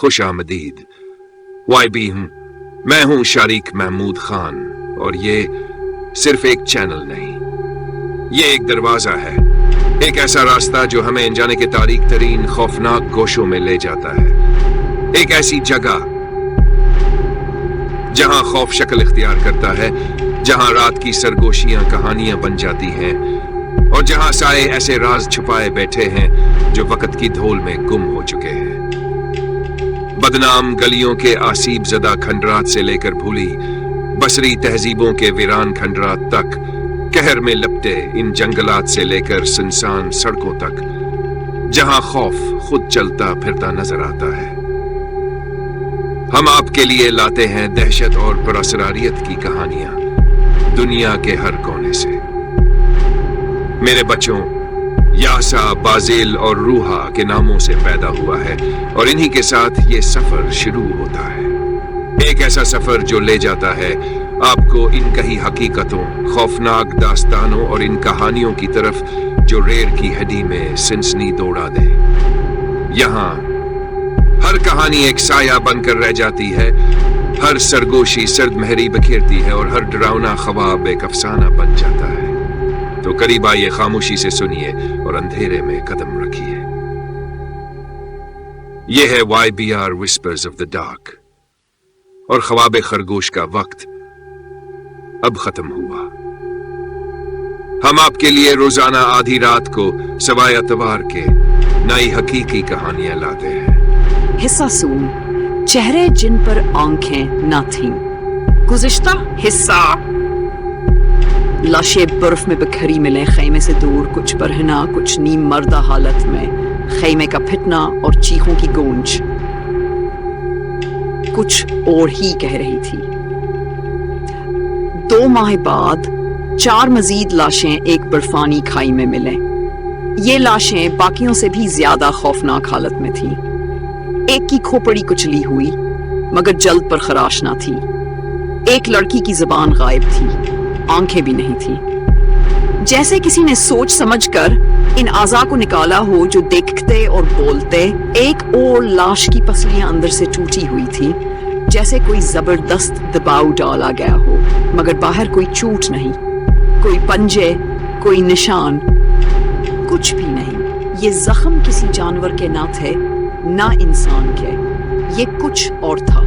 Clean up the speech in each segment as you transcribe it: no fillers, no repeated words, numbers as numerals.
खुश आमदीद। YB हूं, मैं हूं शारिक महमूद खान, और ये सिर्फ एक चैनल नहीं, ये एक दरवाजा है, एक ऐसा रास्ता जो हमें अनजाने के तारीक तरीन खौफनाक गोशों में ले जाता है। एक ऐसी जगह जहां खौफ शक्ल इख्तियार करता है, जहां रात की सरगोशियां कहानियां बन जाती हैं, और जहां साए ऐसे राज छुपाए बैठे हैं जो वक्त की धूल में गुम हो चुके हैं। बदनाम गलियों के आसीब जदा खंडरात से लेकर भूली बसरी तहजीबों के वीरान खंडरात तक, कहर में लपटे इन जंगलात से लेकर सुनसान सड़कों तक, जहां खौफ खुद चलता फिरता नजर आता है, हम आपके लिए लाते हैं दहशत और पुरअसरारियत की कहानियां दुनिया के हर कोने से। मेरे बच्चों, यासा, बाजिल और रूहा के नामों से पैदा हुआ है, और इन्हीं के साथ ये सफर शुरू होता है। एक ऐसा सफर जो ले जाता है आपको इन कही हकीकतों, खौफनाक दास्तानों और इन कहानियों की तरफ जो रेर की हड्डी में सनसनी दौड़ा दे। यहाँ हर कहानी एक साया बनकर रह जाती है, हर सरगोशी सर्द महरी बखेरती है, और हर डरावना ख्वाब एक अफसाना बन जाता है। तो करीब आइए, खामोशी से सुनिए और अंधेरे में कदम रखिए। यह है YBR Whispers of the Dark, और ख्वाब खरगोश का वक्त अब खत्म हुआ। हम आपके लिए रोजाना आधी रात को सवाए अतवार के नई हकीकी कहानियां लाते हैं। हिस्सा सून, चेहरे जिन पर आंखें न थीं। गुज़िश्ता हिस्सा, लाशें बर्फ में बिखरी मिले खैमे से दूर, कुछ बरहना कुछ नीम मर्दा हालत में, खैमे का फिटना और चीखों की गूंज कुछ और ही कह रही थी। 2 माह बाद 4 मजीद लाशें एक बर्फानी खाई में मिले। ये लाशें बाकियों से भी ज्यादा खौफनाक हालत में थीं। एक की खोपड़ी कुचली हुई मगर जल्द पर खराश ना थी। एक लड़की की जुबान गायब थी, आंखें भी नहीं थी। जैसे किसी ने सोच समझकर इन आज़ा को निकाला हो जो देखते और बोलते। एक और लाश की पसलियां अंदर से टूटी हुई थी, जैसे कोई जबरदस्त दबाव डाला गया हो, मगर बाहर कोई चोट नहीं, कोई पंजे, कोई निशान, कुछ भी नहीं। ये जख्म किसी जानवर के ना थे, ना इंसान के। ये कुछ और था,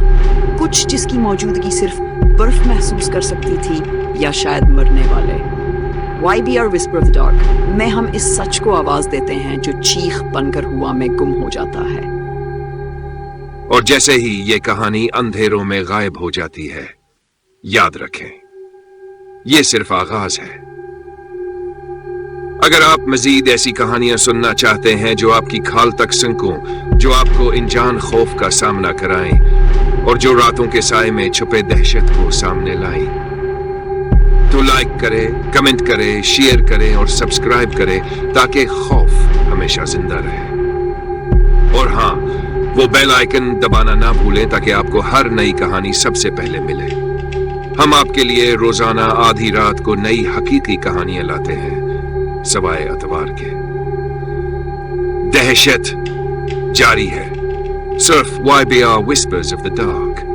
कुछ जिसकी मौजूदगी सिर्फ बर्फ महसूस कर सकती थी, या शायद मरने वाले। YBR Whisper of the Dark में हम इस सच को आवाज देते हैं जो चीख बनकर हुआ में गुम हो जाता है। और जैसे ही ये कहानी अंधेरों में गायब हो जाती है, याद रखें, ये सिर्फ आगाज है। अगर आप मजीद ऐसी कहानियां सुनना चाहते हैं जो आपकी खाल तक सिंकों, जो आपको इंजान खौफ का सामना कराएं, और जो रातों के साए में छुपे दहशत को सामने लाएं, तो लाइक करें, कमेंट करें, शेयर करें और सब्सक्राइब करें, ताकि खौफ हमेशा जिंदा रहे। और हाँ, वो बेल आइकन दबाना ना भूलें ताकि आपको हर नई कहानी सबसे पहले मिले। हम आपके लिए रोजाना आधी रात को नई हकीकी कहानियां लाते हैं, सवाए अतवार के। दहशत जारी है, सिर्फ YBR Whispers of the Dark।